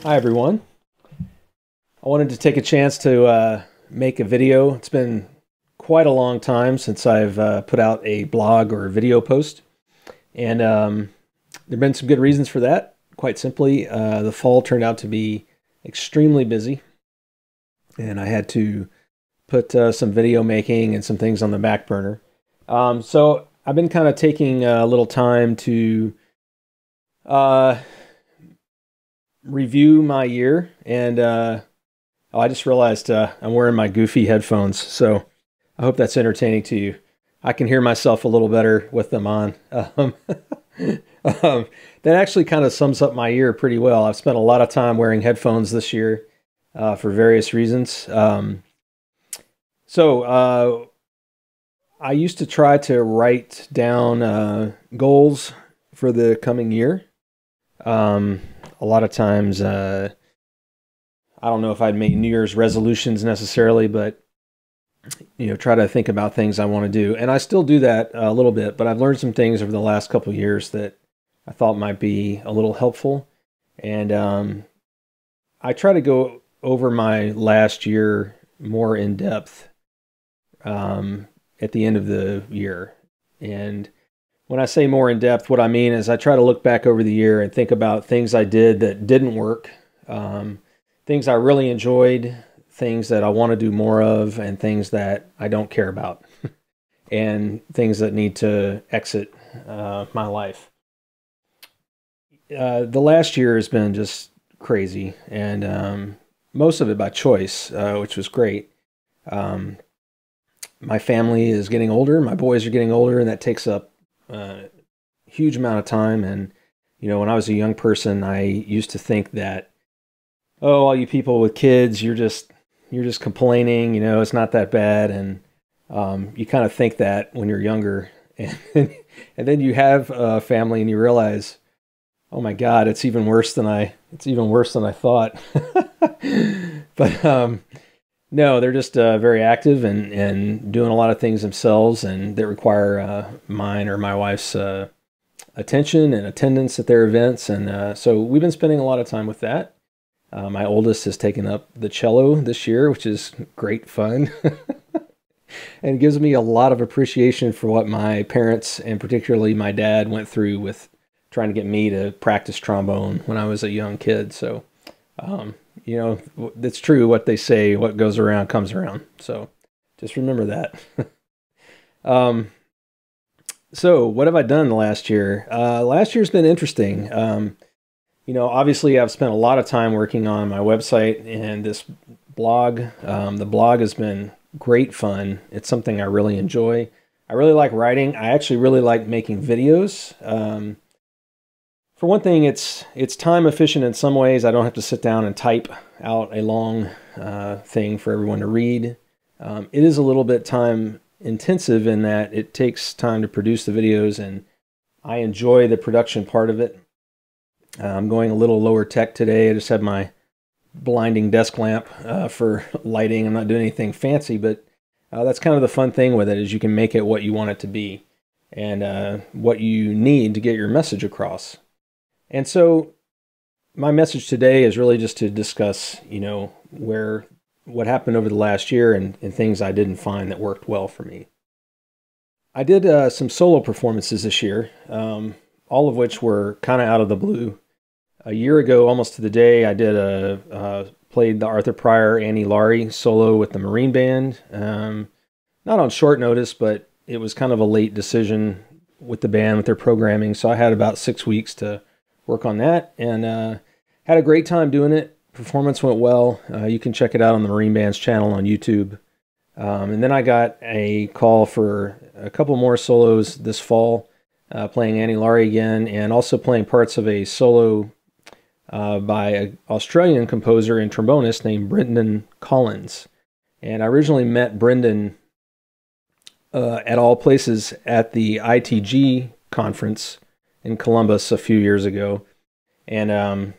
Hi everyone. I wanted to take a chance to make a video. It's been quite a long time since I've put out a blog or a video post, and there have been some good reasons for that. Quite simply, the fall turned out to be extremely busy, and I had to put some video making and some things on the back burner. So I've been kind of taking a little time to review my year, and I just realized I'm wearing my goofy headphones, so I hope that's entertaining to you. I can hear myself a little better with them on. That actually kind of sums up my year pretty well. I've spent a lot of time wearing headphones this year for various reasons. I used to try to write down goals for the coming year. A lot of times, I don't know if I'd make New Year's resolutions necessarily, but try to think about things I want to do. And I still do that a little bit, but I've learned some things over the last couple of years that I thought might be a little helpful. And I try to go over my last year more in depth at the end of the year. And when I say more in depth, what I mean is I try to look back over the year and think about things I did that didn't work, things I really enjoyed, things that I want to do more of, and things that I don't care about, and things that need to exit my life. The last year has been just crazy, and most of it by choice, which was great. My family is getting older, my boys are getting older, and that takes up a huge amount of time. And when I was a young person, I used to think that, oh, all you people with kids, you're just complaining, it's not that bad. And you kind of think that when you're younger, and then you have a family and you realize, oh my God, it's even worse than I thought. But no, they're just very active and doing a lot of things themselves, and that require mine or my wife's attention and attendance at their events. And so we've been spending a lot of time with that. My oldest has taken up the cello this year, which is great fun. And gives me a lot of appreciation for what my parents, and particularly my dad, went through with trying to get me to practice trombone when I was a young kid. So it's true what they say, what goes around comes around. So just remember that. So what have I done the last year? Last year's been interesting. Obviously I've spent a lot of time working on my website and this blog. The blog has been great fun. It's something I really enjoy. I really like writing. I actually really like making videos. For one thing, it's time efficient in some ways. I don't have to sit down and type out a long thing for everyone to read. It is a little bit time intensive in that it takes time to produce the videos, and I enjoy the production part of it. I'm going a little lower tech today. I just have my blinding desk lamp for lighting. I'm not doing anything fancy, but that's kind of the fun thing with it, is you can make it what you want it to be and what you need to get your message across. And so my message today is really just to discuss, what happened over the last year and things I didn't find that worked well for me. I did some solo performances this year, all of which were kind of out of the blue. A year ago, almost to the day, I did played the Arthur Pryor, Annie Laurie solo with the Marine Band. Not on short notice, but it was kind of a late decision with the band, with their programming. So I had about 6 weeks to work on that, and had a great time doing it. Performance went well. You can check it out on the Marine Band's channel on YouTube. And then I got a call for a couple more solos this fall, playing Annie Laurie again, and also playing parts of a solo by an Australian composer and trombonist named Brendan Collins. And I originally met Brendan at all places at the ITG conference in Columbus a few years ago. And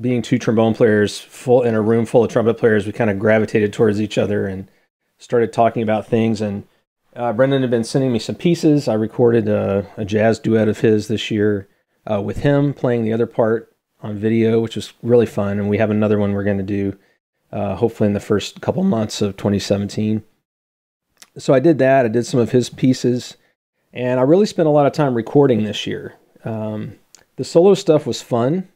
being two trombone players in a room full of trumpet players, we kind of gravitated towards each other and started talking about things. And Brendan had been sending me some pieces. I recorded a jazz duet of his this year with him playing the other part on video, which was really fun. And we have another one we're going to do hopefully in the first couple months of 2017. So I did that. I did some of his pieces, and I really spent a lot of time recording this year. The solo stuff was fun.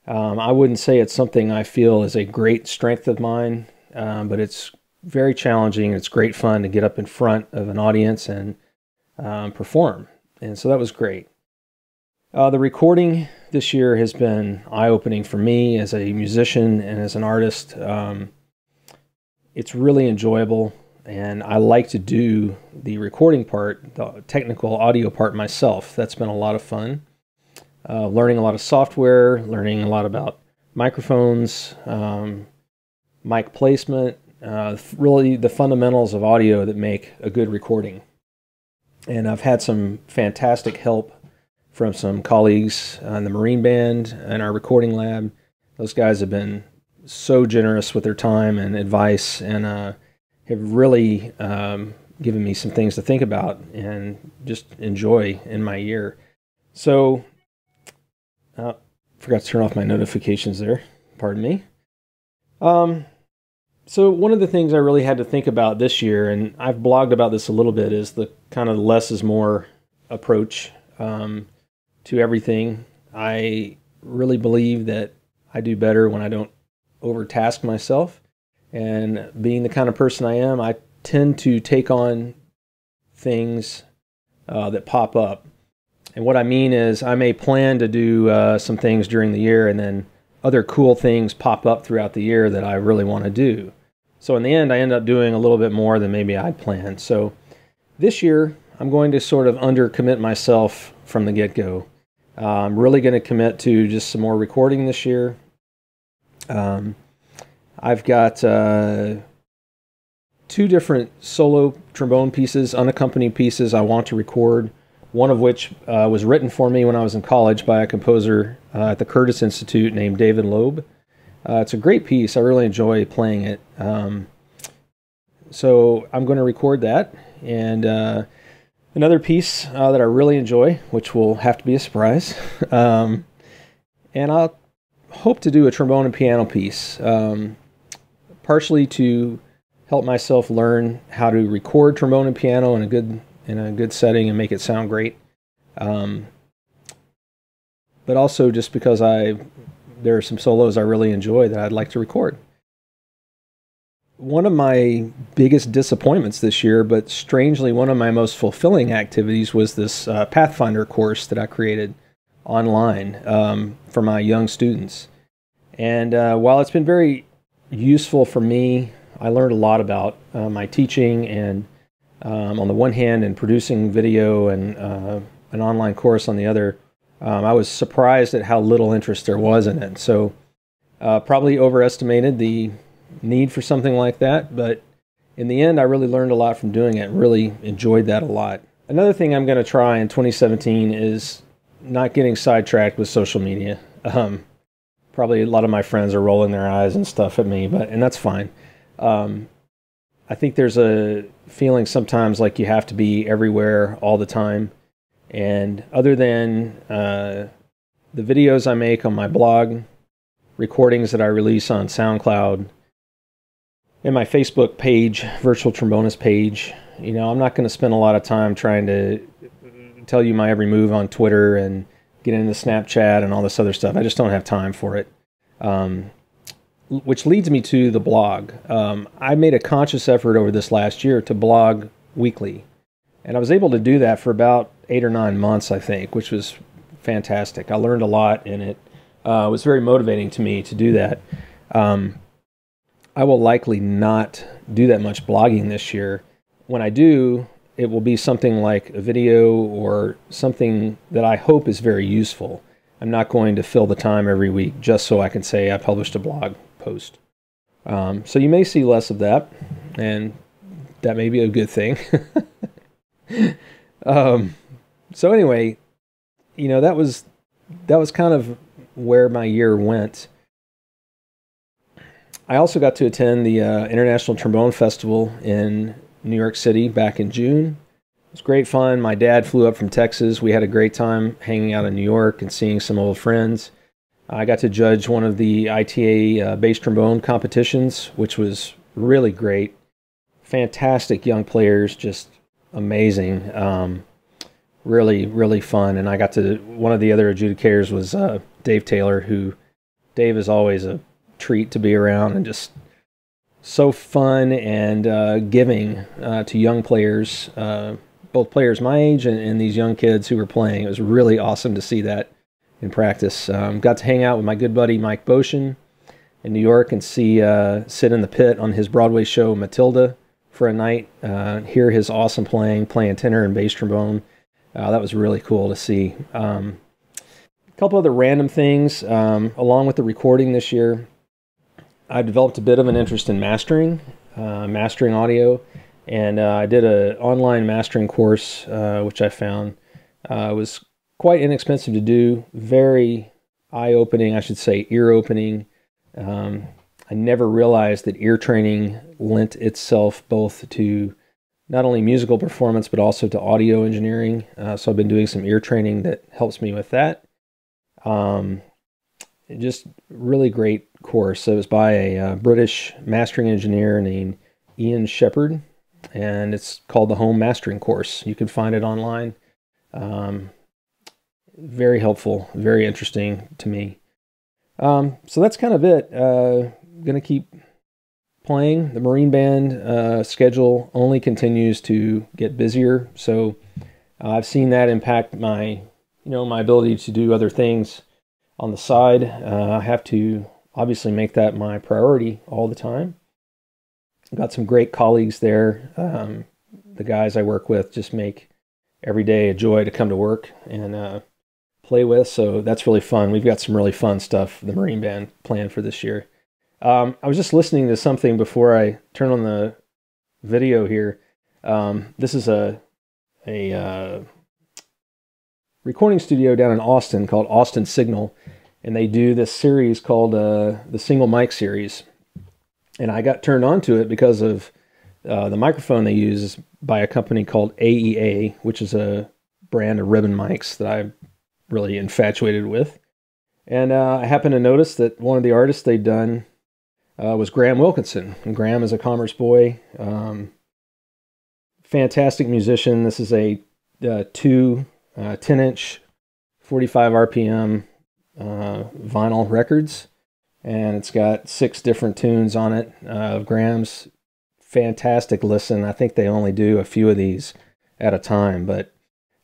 I wouldn't say it's something I feel is a great strength of mine, but it's very challenging. It's great fun to get up in front of an audience and perform. And so that was great. The recording this year has been eye-opening for me as a musician and as an artist. It's really enjoyable, and I like to do the recording part, the technical audio part myself. That's been a lot of fun. Learning a lot of software, learning a lot about microphones, mic placement, really the fundamentals of audio that make a good recording. And I've had some fantastic help from some colleagues in the Marine Band and our recording lab. Those guys have been so generous with their time and advice, and have really given me some things to think about and just enjoy in my year. So, forgot to turn off my notifications there. Pardon me. So one of the things I really had to think about this year, and I've blogged about this a little bit, is the kind of less is more approach to everything. I really believe that I do better when I don't overtask myself. And being the kind of person I am, I tend to take on things that pop up. And what I mean is I may plan to do some things during the year, and then other cool things pop up throughout the year that I really want to do. So in the end, I end up doing a little bit more than maybe I'd planned. So this year, I'm going to sort of undercommit myself from the get-go. I'm really going to commit to just some more recording this year. I've got 2 different solo trombone pieces, unaccompanied pieces I want to record, one of which was written for me when I was in college by a composer at the Curtis Institute named David Loeb. It's a great piece. I really enjoy playing it. So I'm going to record that. And another piece that I really enjoy, which will have to be a surprise. And I'll hope to do a trombone and piano piece, partially to help myself learn how to record trombone and piano in a good setting and make it sound great. But also just because there are some solos I really enjoy that I'd like to record. One of my biggest disappointments this year, but strangely one of my most fulfilling activities, was this Pathfinder course that I created online for my young students. And while it's been very useful for me, I learned a lot about my teaching and on the one hand, in producing video and an online course on the other. I was surprised at how little interest there was in it. So probably overestimated the need for something like that, but in the end I really learned a lot from doing it. Really enjoyed that a lot. Another thing I'm going to try in 2017 is not getting sidetracked with social media. Probably a lot of my friends are rolling their eyes and stuff at me, and that's fine. I think there's a feeling sometimes like you have to be everywhere all the time. And other than the videos I make on my blog, recordings that I release on SoundCloud, and my Facebook page, Virtual Trombonist page, I'm not going to spend a lot of time trying to tell you my every move on Twitter and get into Snapchat and all this other stuff. I just don't have time for it. Which leads me to the blog. I made a conscious effort over this last year to blog weekly. And I was able to do that for about 8 or 9 months, I think, which was fantastic. I learned a lot, and it was very motivating to me to do that. I will likely not do that much blogging this year. When I do, it will be something like a video or something that I hope is very useful. I'm not going to fill the time every week just so I can say I published a blog post. So you may see less of that, and that may be a good thing. So anyway, that was kind of where my year went. I also got to attend the International Trombone Festival in New York City back in June. It was great fun. My dad flew up from Texas. We had a great time hanging out in New York and seeing some old friends. I got to judge one of the ITA bass trombone competitions, which was really great. Fantastic young players, just amazing. Really, really fun. And I got to, one of the other adjudicators was Dave Taylor, who, Dave is always a treat to be around and just so fun and giving to young players, both players my age and these young kids who were playing. It was really awesome to see that in practice. Got to hang out with my good buddy Mike Boshin in New York and see sit in the pit on his Broadway show Matilda for a night, hear his awesome playing tenor and bass trombone. That was really cool to see. A couple other random things along with the recording this year. I developed a bit of an interest in mastering audio, and I did an online mastering course, which I found was quite inexpensive to do, very eye-opening, I should say ear-opening. I never realized that ear training lent itself both to not only musical performance, but also to audio engineering. So I've been doing some ear training that helps me with that. Just really great course. It was by a British mastering engineer named Ian Shepherd, and it's called the Home Mastering Course. You can find it online. Very helpful, very interesting to me. So that's kind of it. Gonna keep playing. The Marine Band schedule only continues to get busier, so I've seen that impact my, my ability to do other things on the side. I have to obviously make that my priority all the time. I've got some great colleagues there. The guys I work with just make every day a joy to come to work and play with, so that's really fun. We've got some really fun stuff, the Marine Band, planned for this year. I was just listening to something before I turn on the video here. This is a recording studio down in Austin called Austin Signal, and they do this series called the Single Mic Series. And I got turned on to it because of the microphone they use is by a company called AEA, which is a brand of ribbon mics that I'm really infatuated with. And I happened to notice that one of the artists they'd done was Graham Wilkinson. And Graham is a Commerce boy, fantastic musician. This is a 10-inch, 45 RPM vinyl records, and it's got 6 different tunes on it of Graham's. Fantastic listen. I think they only do a few of these at a time, but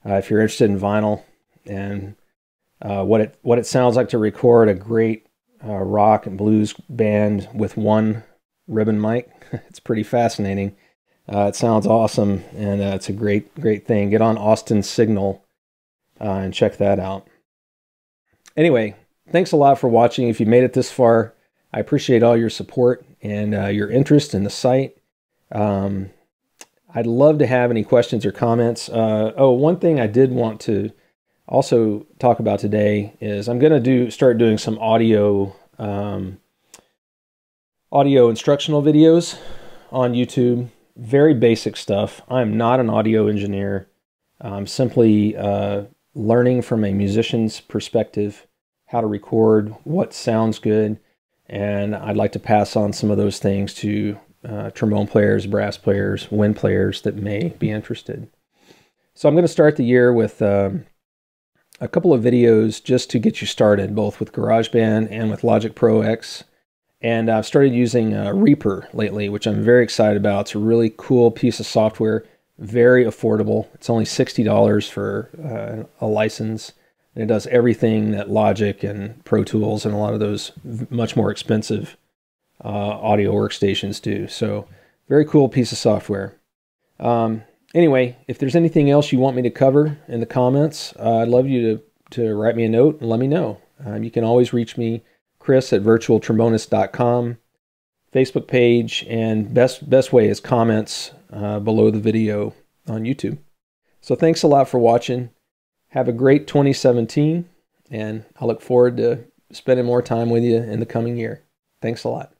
if you're interested in vinyl and what it sounds like to record a great rock and blues band with one ribbon mic, it's pretty fascinating. It sounds awesome, and it's a great thing. Get on Austin Signal and check that out. Anyway, thanks a lot for watching. If you made it this far, I appreciate all your support and your interest in the site. I'd love to have any questions or comments. One thing I did want to also talk about today is I'm going to start doing some audio instructional videos on YouTube. Very basic stuff. I'm not an audio engineer. I'm simply learning from a musician's perspective how to record, what sounds good, and I'd like to pass on some of those things to trombone players, brass players, wind players that may be interested. So I'm going to start the year with a couple of videos just to get you started, both with GarageBand and with Logic Pro X. And I've started using Reaper lately, which I'm very excited about. It's a really cool piece of software, very affordable. It's only $60 for a license. And it does everything that Logic and Pro Tools and a lot of those much more expensive audio workstations do. So very cool piece of software. Anyway, if there's anything else you want me to cover in the comments, I'd love you to write me a note and let me know. You can always reach me, Chris at virtualtrombonist.com, Facebook page, and best way is comments below the video on YouTube. So thanks a lot for watching. Have a great 2017, and I look forward to spending more time with you in the coming year. Thanks a lot.